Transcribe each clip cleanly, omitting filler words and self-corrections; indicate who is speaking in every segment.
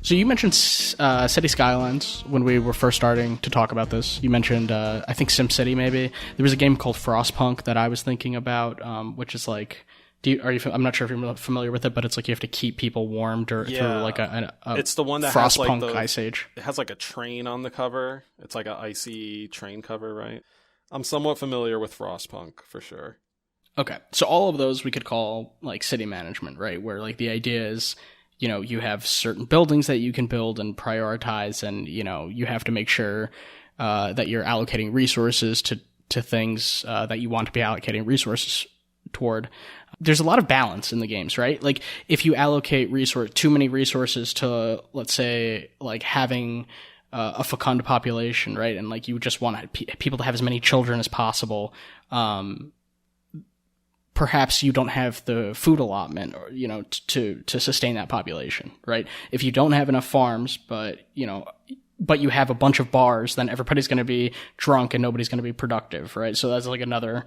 Speaker 1: So you mentioned City Skylines when we were first starting to talk about this. You mentioned, I think, SimCity maybe. There was a game called Frostpunk that I was thinking about, which is like, I'm not sure if you're familiar with it, but it's like you have to keep people warm through like a
Speaker 2: it's the one that
Speaker 1: Frostpunk
Speaker 2: has like
Speaker 1: Ice Age.
Speaker 2: It has like a train on the cover. It's like an icy train cover, right? I'm somewhat familiar with Frostpunk for sure.
Speaker 1: Okay, so all of those we could call like city management, right? Where like the idea is, you have certain buildings that you can build and prioritize, and, you have to make sure that you're allocating resources to things that you want to be allocating resources toward. There's a lot of balance in the games, right? Like if you allocate too many resources to, let's say, like having a fecund population, right? And like you just want people to have as many children as possible, perhaps you don't have the food allotment, or to sustain that population, right? If you don't have enough farms, but you have a bunch of bars, then everybody's going to be drunk and nobody's going to be productive, right? So that's like another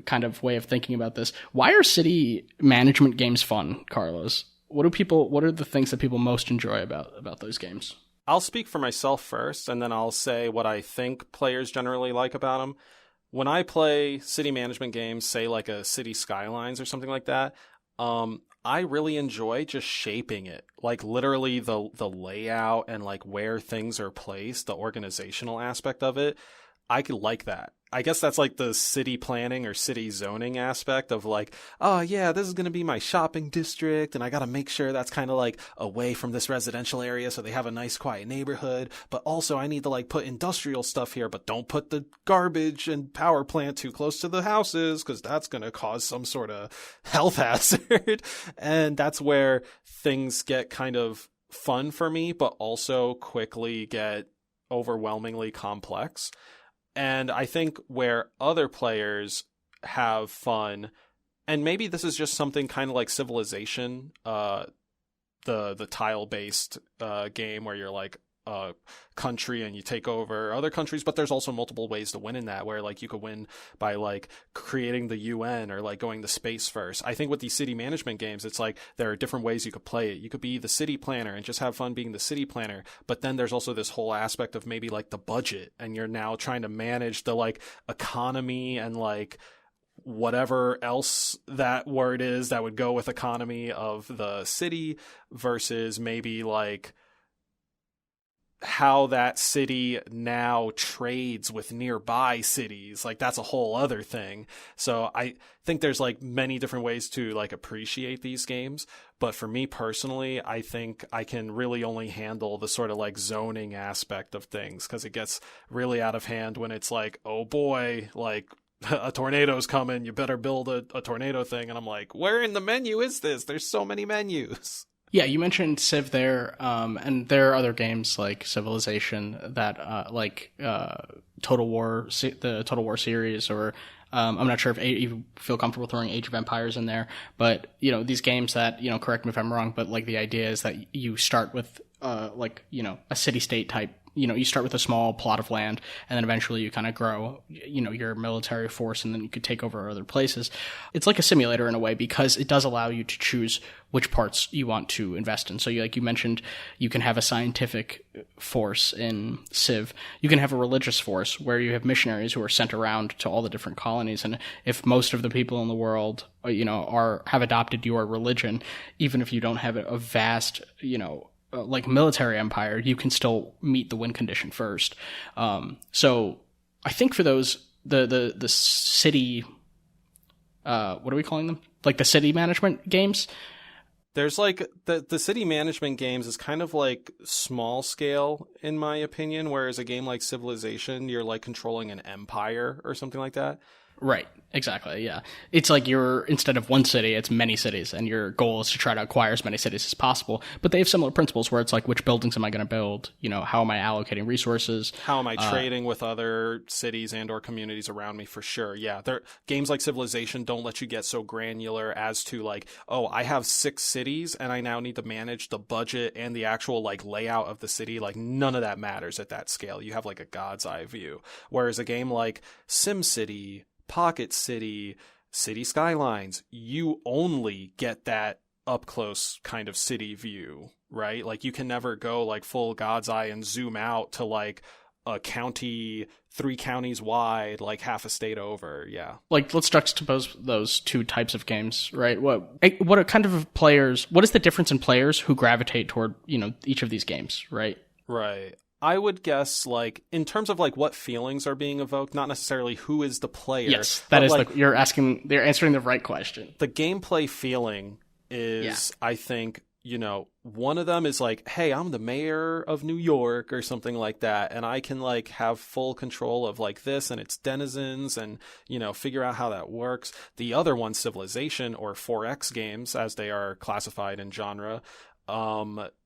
Speaker 1: kind of way of thinking about this. Why are city management games fun, Carlos? What are the things that people most enjoy about those games?
Speaker 2: I'll speak for myself first, and then I'll say what I think players generally like about them. When I play city management games, say like a City Skylines or something like that, I really enjoy just shaping it. Like literally the layout and like where things are placed, the organizational aspect of it. I could like that. I guess that's like the city planning or city zoning aspect of like, oh yeah, this is going to be my shopping district, and I got to make sure that's kind of like away from this residential area so they have a nice quiet neighborhood, but also I need to like put industrial stuff here, but don't put the garbage and power plant too close to the houses because that's going to cause some sort of health hazard. And that's where things get kind of fun for me, but also quickly get overwhelmingly complex. And I think where other players have fun, and maybe this is just something kind of like Civilization, the tile-based game where you're like a country and you take over other countries, but there's also multiple ways to win in that, where like you could win by like creating the UN or like going to space first. I think with these city management games, it's like there are different ways you could play it. You could be the city planner and just have fun being the city planner, but then there's also this whole aspect of maybe like the budget, and you're now trying to manage the like economy and like whatever else that word is that would go with economy of the city versus maybe like how that city now trades with nearby cities. Like that's a whole other thing. So I think there's like many different ways to like appreciate these games. But for me personally, I think I can really only handle the sort of like zoning aspect of things, because it gets really out of hand when it's like, oh boy, like a tornado's coming, you better build a tornado thing. And I'm like, where in the menu is this? There's so many menus.
Speaker 1: Yeah, you mentioned Civ there, and there are other games like Civilization that, Total War, the Total War series, or I'm not sure if you feel comfortable throwing Age of Empires in there, but these games that correct me if I'm wrong, but like the idea is that you start with a city-state type. You start with a small plot of land, and then eventually you kind of grow, your military force, and then you could take over other places. It's like a simulator in a way, because it does allow you to choose which parts you want to invest in. So like you mentioned, you can have a scientific force in Civ. You can have a religious force where you have missionaries who are sent around to all the different colonies. And if most of the people in the world, have adopted your religion, even if you don't have a vast, like military empire, you can still meet the win condition first. So I think for those, the city, what are we calling them? Like the city management games?
Speaker 2: There's like the city management games is kind of like small scale in my opinion, whereas a game like Civilization, you're like controlling an empire or something like that.
Speaker 1: Right. Exactly. Yeah. It's like instead of one city, it's many cities, and your goal is to try to acquire as many cities as possible. But they have similar principles where it's like, which buildings am I going to build? How am I allocating resources?
Speaker 2: How am I trading with other cities and or communities around me? For sure. Yeah. Games like Civilization don't let you get so granular as to like, oh, I have 6 cities and I now need to manage the budget and the actual like layout of the city. Like none of that matters at that scale. You have like a God's eye view. Whereas a game like SimCity, Pocket City, City Skylines, you only get that up close kind of city view, right? Like you can never go like full God's eye and zoom out to like a county, 3 counties wide, like half a state over. Yeah.
Speaker 1: Like, let's juxtapose those two types of games, right? What are kind of players, what is the difference in players who gravitate toward, each of these games, right?
Speaker 2: Right. I would guess, like, in terms of, like, what feelings are being evoked, not necessarily who is the player.
Speaker 1: Yes, that is, like, they're answering the right question.
Speaker 2: The gameplay feeling is, I think, one of them is like, hey, I'm the mayor of New York or something like that, and I can like have full control of like this and its denizens and, figure out how that works. The other one, Civilization or 4X games, as they are classified in genre.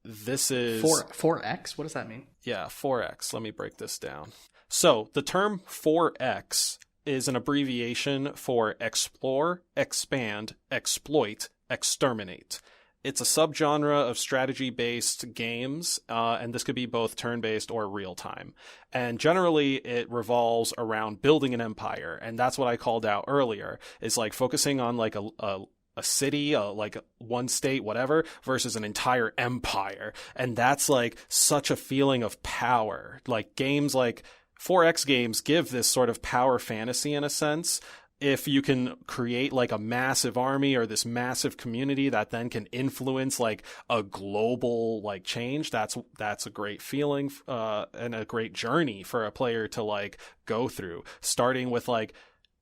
Speaker 2: This is
Speaker 1: 4X? What does that mean?
Speaker 2: Yeah, 4X. Let me break this down. So the term 4X is an abbreviation for explore, expand, exploit, exterminate. It's a subgenre of strategy-based games, and this could be both turn-based or real-time. And generally, it revolves around building an empire, and that's what I called out earlier, is like focusing on like a city, like one state, whatever, versus an entire empire. And that's like such a feeling of power. Like games like 4X games give this sort of power fantasy in a sense. If you can create like a massive army or this massive community that then can influence like a global like change, that's a great feeling and a great journey for a player to like go through, starting with like,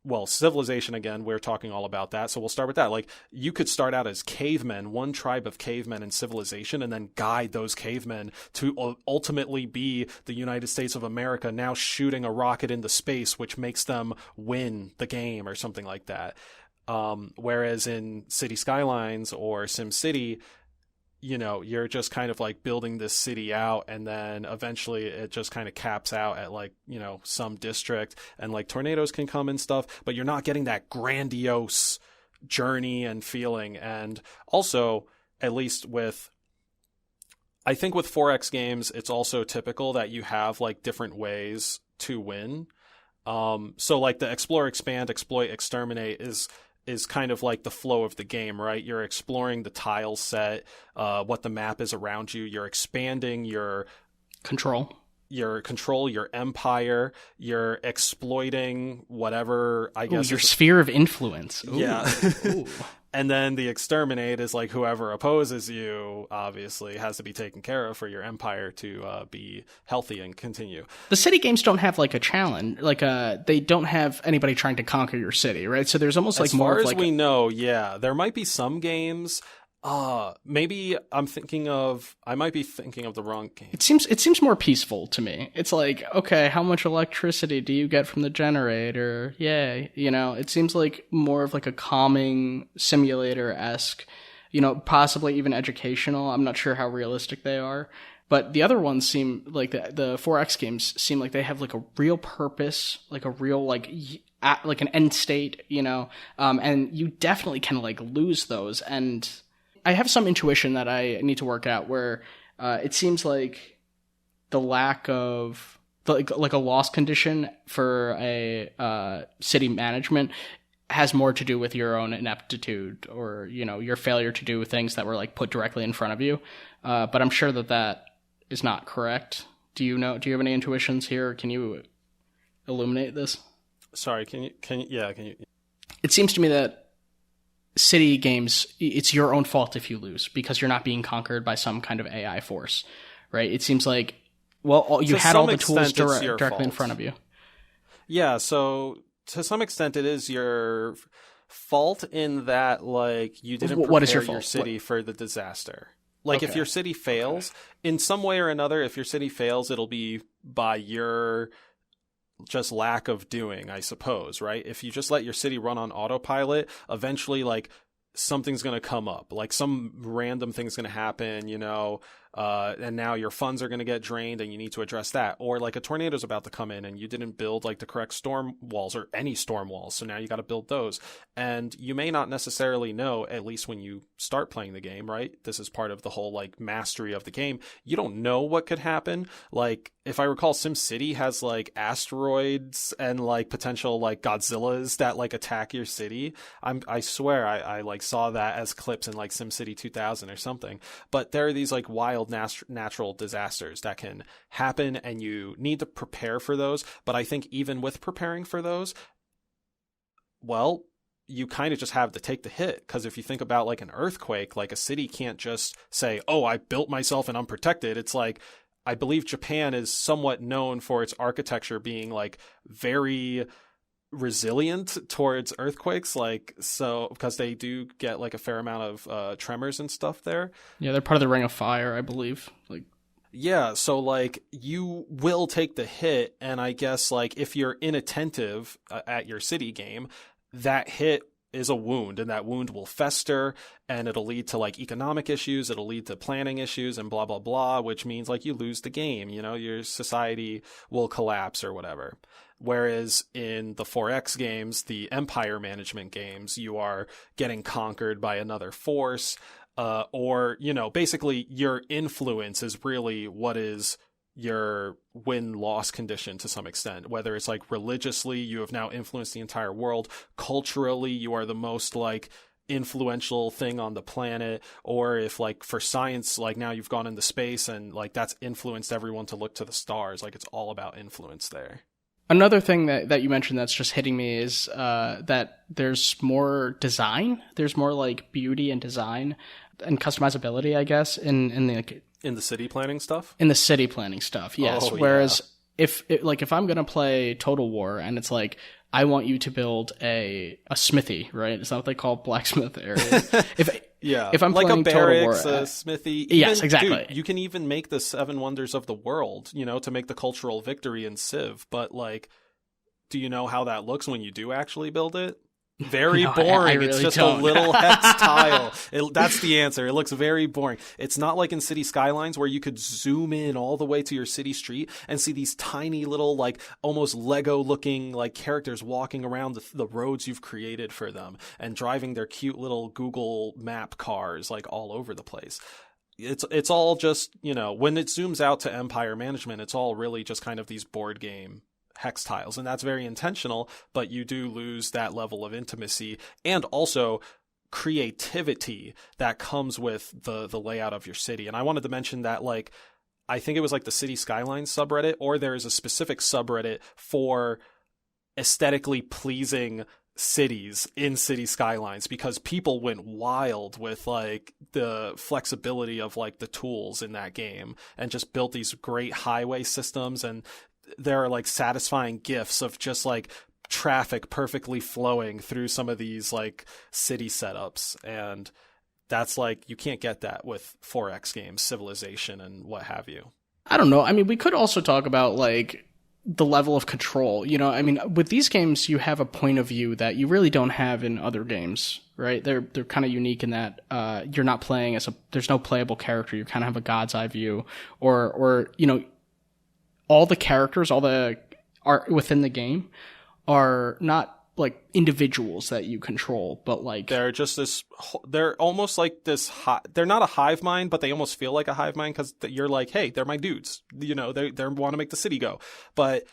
Speaker 2: well, Civilization, again, we're talking all about that. So we'll start with that. Like, you could start out as cavemen, one tribe of cavemen in Civilization, and then guide those cavemen to ultimately be the United States of America now shooting a rocket into space, which makes them win the game or something like that. Whereas in City Skylines or SimCity, you're just kind of like building this city out, and then eventually it just kind of caps out at like, some district, and like tornadoes can come and stuff, but you're not getting that grandiose journey and feeling. And also, at least I think with 4X games, it's also typical that you have like different ways to win. So like the explore, expand, exploit, exterminate is kind of like the flow of the game, right? You're exploring the tile set, what the map is around you. You're expanding your
Speaker 1: control,
Speaker 2: your empire. You're exploiting whatever, I guess.
Speaker 1: Your sphere of influence. Ooh.
Speaker 2: Yeah. Ooh. And then the exterminate is like whoever opposes you, obviously, has to be taken care of for your empire to be healthy and continue.
Speaker 1: The city games don't have like a challenge, like they don't have anybody trying to conquer your city, right? So there's almost like more.
Speaker 2: As far as we know, yeah, there might be some games. Maybe I might be thinking of the wrong game.
Speaker 1: It seems more peaceful to me. It's like, okay, how much electricity do you get from the generator? Yay. It seems like more of like a calming simulator-esque, possibly even educational. I'm not sure how realistic they are. But the other ones seem like the 4X games seem like they have like a real purpose, like a real like an end state, and you definitely can like lose those. And I have some intuition that I need to work out where it seems like the lack of like a loss condition for a city management has more to do with your own ineptitude or your failure to do things that were like put directly in front of you. But I'm sure that is not correct. Do you have any intuitions here? Can you illuminate this?
Speaker 2: Sorry, can you?
Speaker 1: It seems to me that city games, it's your own fault if you lose because you're not being conquered by some kind of AI force, right? It seems like, well, you had all the tools directly in front of you.
Speaker 2: Yeah, so to some extent it is your fault in that, like, you didn't prepare your city for the disaster. Like, if your city fails, in some way or another, if your city fails, it'll be by your just lack of doing, I suppose, right? If you just let your city run on autopilot, eventually, like, something's going to come up. Like, some random thing's going to happen, and now your funds are going to get drained and you need to address that. Or like a tornado's about to come in and you didn't build like the correct storm walls or any storm walls, so now you got to build those. And you may not necessarily know, at least when you start playing the game, right? This is part of the whole like mastery of the game. You don't know what could happen. Like, if I recall, SimCity has like asteroids and like potential like Godzillas that like attack your city. I swear I like saw that as clips in like SimCity 2000 or something. But there are these like wild natural disasters that can happen, and you need to prepare for those. But I think even with preparing for those, well, you kind of just have to take the hit, because if you think about like an earthquake, like a city can't just say, oh, I built myself and I'm protected. It's like, I believe Japan is somewhat known for its architecture being like very resilient towards earthquakes, like, so because they do get like a fair amount of tremors and stuff there.
Speaker 1: Yeah, they're part of the Ring of Fire, I believe. Like,
Speaker 2: yeah, so like you will take the hit, and I guess like if you're inattentive at your city game, that hit is a wound, and that wound will fester, and it'll lead to like economic issues, it'll lead to planning issues and blah blah blah, which means like you lose the game, you know, your society will collapse or whatever. Whereas in the 4X games, the empire management games, you are getting conquered by another force, or, you know, basically your influence is really what is your win-loss condition to some extent. Whether it's like religiously, you have now influenced the entire world. Culturally, you are the most like influential thing on the planet. Or if like for science, like now you've gone into space and like that's influenced everyone to look to the stars. Like it's all about influence there.
Speaker 1: Another thing that you mentioned that's just hitting me is that there's more design. There's more like beauty and design and customizability, I guess, in the
Speaker 2: city planning stuff.
Speaker 1: In the city planning stuff, yes.
Speaker 2: Oh,
Speaker 1: whereas if I'm gonna play Total War and it's like, I want you to build a smithy, right? Is that what they call blacksmith areas? If I'm
Speaker 2: like
Speaker 1: playing
Speaker 2: a barracks,
Speaker 1: Total War,
Speaker 2: a smithy.
Speaker 1: Yes, exactly.
Speaker 2: Dude, you can even make the 7 wonders of the world, you know, to make the cultural victory in Civ. But like, do you know how that looks when you do actually build it? Very boring.
Speaker 1: I really
Speaker 2: it's just
Speaker 1: don't.
Speaker 2: a little hex tile. That's the answer. It looks very boring. It's not like in City Skylines where you could zoom in all the way to your city street and see these tiny little, like, almost Lego looking like characters walking around the roads you've created for them and driving their cute little Google map cars like all over the place. It's all just, you know, when it zooms out to empire management, it's all really just kind of these board game hex tiles, and that's very intentional, but you do lose that level of intimacy and also creativity that comes with the layout of your city. And I wanted to mention that, like, I think it was like the City Skylines subreddit, or there is a specific subreddit for aesthetically pleasing cities in City Skylines, because people went wild with like the flexibility of like the tools in that game and just built these great highway systems. And there are like satisfying gifs of just like traffic perfectly flowing through some of these like city setups. And that's like, you can't get that with 4X games, Civilization and what have you.
Speaker 1: I don't know. I mean, we could also talk about like the level of control. You know, I mean, with these games, you have a point of view that you really don't have in other games, right? They're kind of unique in that you're not playing there's no playable character. You kind of have a god's eye view, or you know, all the characters, all the art within the game are not like individuals that you control, but like
Speaker 2: they're just they're almost like this. They're not a hive mind, but they almost feel like a hive mind, because you're like, hey, they're my dudes. You know, they want to make the city go. But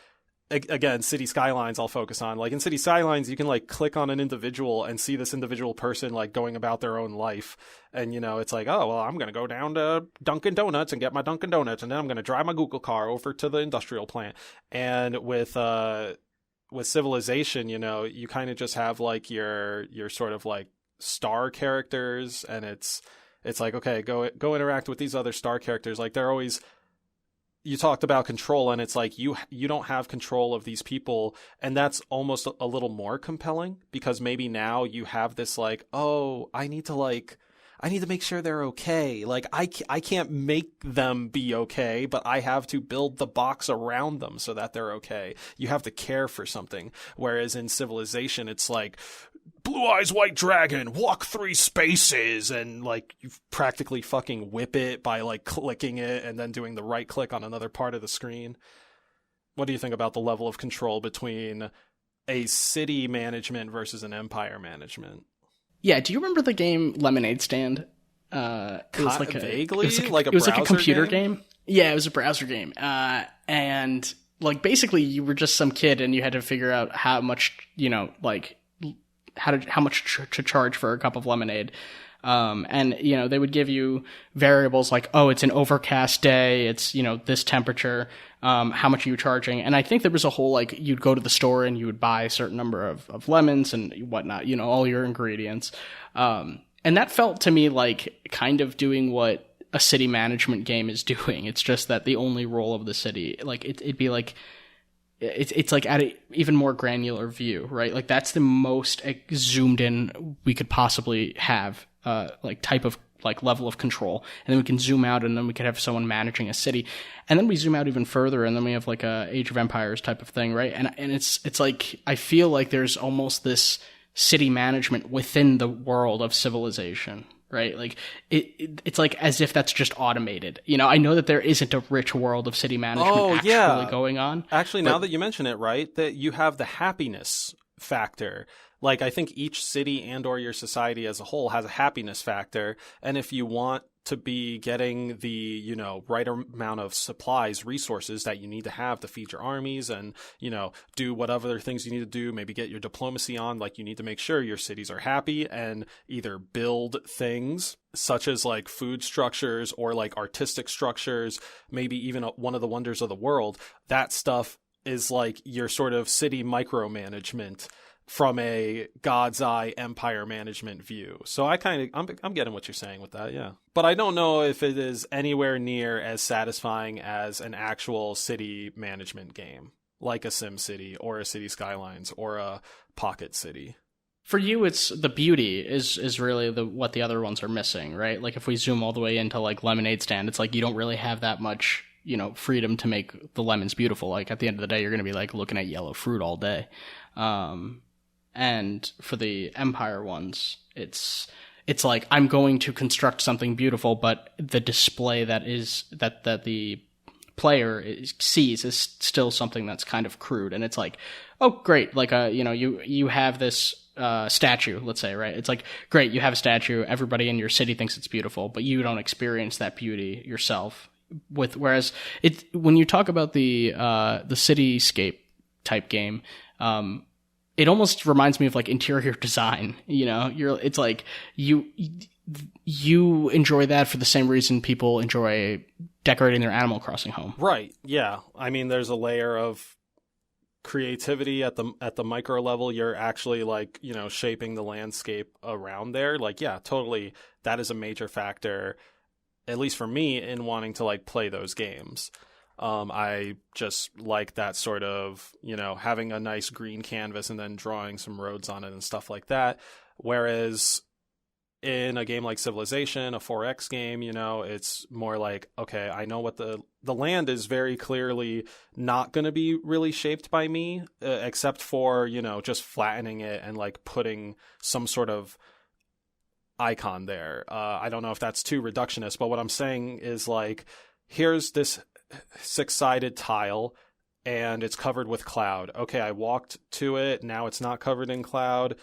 Speaker 2: again, City Skylines, I'll focus on. Like in City Skylines, you can like click on an individual and see this individual person like going about their own life. And, you know, it's like, oh, well, I'm going to go down to Dunkin' Donuts and get my Dunkin' Donuts, and then I'm going to drive my Google car over to the industrial plant. And with Civilization, you know, you kind of just have like your sort of like star characters, and it's like, okay, go interact with these other star characters. Like they're always, you talked about control, and it's like you don't have control of these people, and that's almost a little more compelling, because maybe now you have this like, oh, I need to I need to make sure they're okay. Like, I can't make them be okay, but I have to build the box around them so that they're okay. You have to care for something. Whereas in Civilization, it's like, blue eyes, white dragon, walk 3 spaces, and like you practically fucking whip it by like clicking it and then doing the right click on another part of the screen. What do you think about the level of control between a city management versus an empire management?
Speaker 1: Yeah, do you remember the game Lemonade Stand? It was like
Speaker 2: vaguely,
Speaker 1: it was like a computer game. Yeah, it was a browser game. And like basically you were just some kid and you had to figure out how much, like how much to charge for a cup of lemonade. And they would give you variables like, oh, it's an overcast day, it's this temperature, how much are you charging? And I think there was a whole like you'd go to the store and you would buy a certain number of lemons and whatnot, all your ingredients. And that felt to me like kind of doing what a city management game is doing. It's just that the only role of the city, like it'd be like it's like at an even more granular view, right? Like that's the most zoomed in we could possibly have, like type of like level of control. And then we can zoom out and then we could have someone managing a city. And then we zoom out even further and then we have like a Age of Empires type of thing, right? And it's like, I feel like there's almost this city management within the world of Civilization, right? Like it's like as if that's just automated. I know that there isn't a rich world of city management going on.
Speaker 2: Actually, now that you mention it, right, that you have the happiness factor. Like, I think each city and or your society as a whole has a happiness factor. And if you want to be getting the, right amount of supplies, resources that you need to have to feed your armies and, do whatever other things you need to do, maybe get your diplomacy on, like you need to make sure your cities are happy and either build things such as like food structures or like artistic structures, maybe even one of the wonders of the world. That stuff is like your sort of city micromanagement from a God's eye empire management view. So I'm getting what you're saying with that, yeah. But I don't know if it is anywhere near as satisfying as an actual city management game, like a Sim City or a City Skylines or a Pocket City.
Speaker 1: For you, it's the beauty is really what the other ones are missing, right? Like if we zoom all the way into like Lemonade Stand, it's like you don't really have that much, freedom to make the lemons beautiful. Like at the end of the day, you're going to be like looking at yellow fruit all day. And for the Empire ones, it's like I'm going to construct something beautiful, but the display that the player sees is still something that's kind of crude. And it's like, oh, great. Like, you have this statue, let's say, right? It's like, great, you have a statue. Everybody in your city thinks it's beautiful, but you don't experience that beauty yourself. Whereas when you talk about the cityscape type game, it almost reminds me of like interior design. It's like you enjoy that for the same reason people enjoy decorating their Animal Crossing home.
Speaker 2: Right. Yeah. I mean, there's a layer of creativity at the micro level. You're actually like, shaping the landscape around there. Like, yeah, totally. That is a major factor, at least for me, in wanting to like play those games. I just like that sort of, having a nice green canvas and then drawing some roads on it and stuff like that. Whereas in a game like Civilization, a 4X game, it's more like, okay, I know what the land is very clearly not going to be really shaped by me, except for, just flattening it and like putting some sort of icon there. I don't know if that's too reductionist, but what I'm saying is like, here's this 6-sided tile and it's covered with cloud. Okay, I walked to it. Now it's not covered in cloud.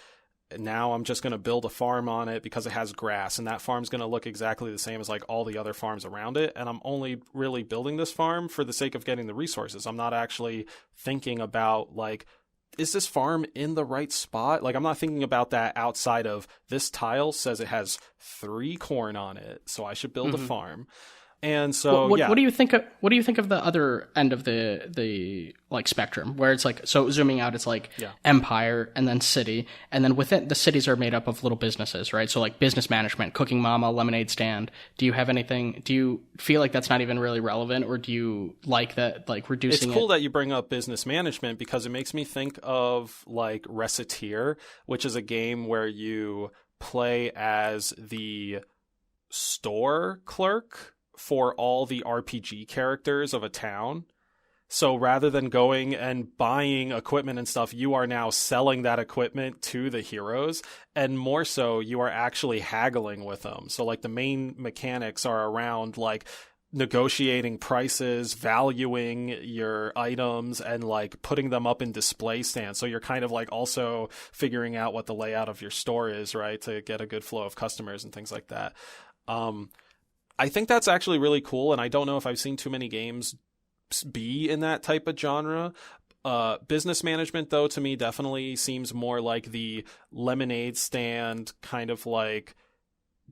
Speaker 2: Now I'm just going to build a farm on it because it has grass, and that farm's going to look exactly the same as like all the other farms around it. And I'm only really building this farm for the sake of getting the resources. I'm not actually thinking about like, is this farm in the right spot? Like, I'm not thinking about that outside of this tile says it has 3 corn on it, so I should build a farm. And so,
Speaker 1: what do you think of the other end of the like spectrum, where it's like, so zooming out, it's like empire and then city, and then within the cities are made up of little businesses, right? So like business management, Cooking Mama, Lemonade Stand. Do you have anything? Do you feel like that's not even really relevant, or do you like that, like reducing?
Speaker 2: It's cool that you bring up business management because it makes me think of like Reciteer, which is a game where you play as the store clerk for all the RPG characters of a town. So rather than going and buying equipment and stuff, you are now selling that equipment to the heroes. And more so, you are actually haggling with them. So like the main mechanics are around like negotiating prices, valuing your items, and like putting them up in display stands. So you're kind of like also figuring out what the layout of your store is, right? To get a good flow of customers and things like that. I think that's actually really cool. And I don't know if I've seen too many games be in that type of genre. Business management, though, to me definitely seems more like the lemonade stand kind of like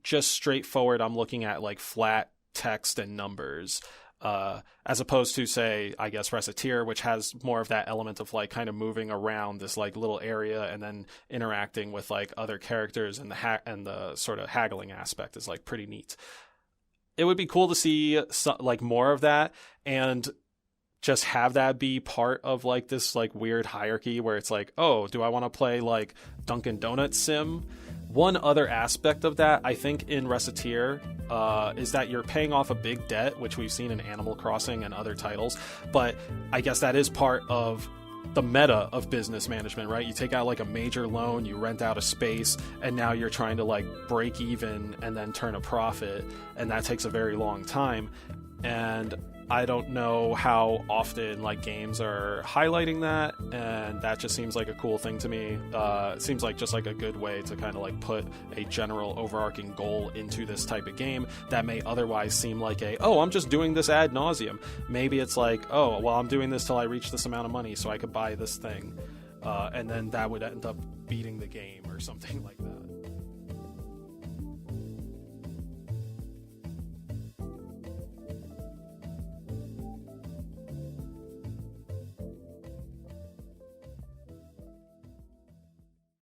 Speaker 2: just straightforward. I'm looking at like flat text and numbers, as opposed to, say, I guess Recettear, which has more of that element of like kind of moving around this like little area and then interacting with like other characters, and the sort of haggling aspect is like pretty neat. It would be cool to see like more of that, and just have that be part of like this like weird hierarchy where it's like, oh, do I want to play like Dunkin' Donuts sim? One other aspect of that, I think, in Recettear is that you're paying off a big debt, which we've seen in Animal Crossing and other titles. But I guess that is part of the meta of business management, right? You take out like a major loan, you rent out a space, and now you're trying to like break even and then turn a profit. And that takes a very long time. And I don't know how often like games are highlighting that, and that just seems like a cool thing to me. It seems like just like a good way to kind of like put a general overarching goal into this type of game that may otherwise seem like I'm just doing this ad nauseum. Maybe it's like, oh, well, I'm doing this till I reach this amount of money so I could buy this thing, and then that would end up beating the game or something like that.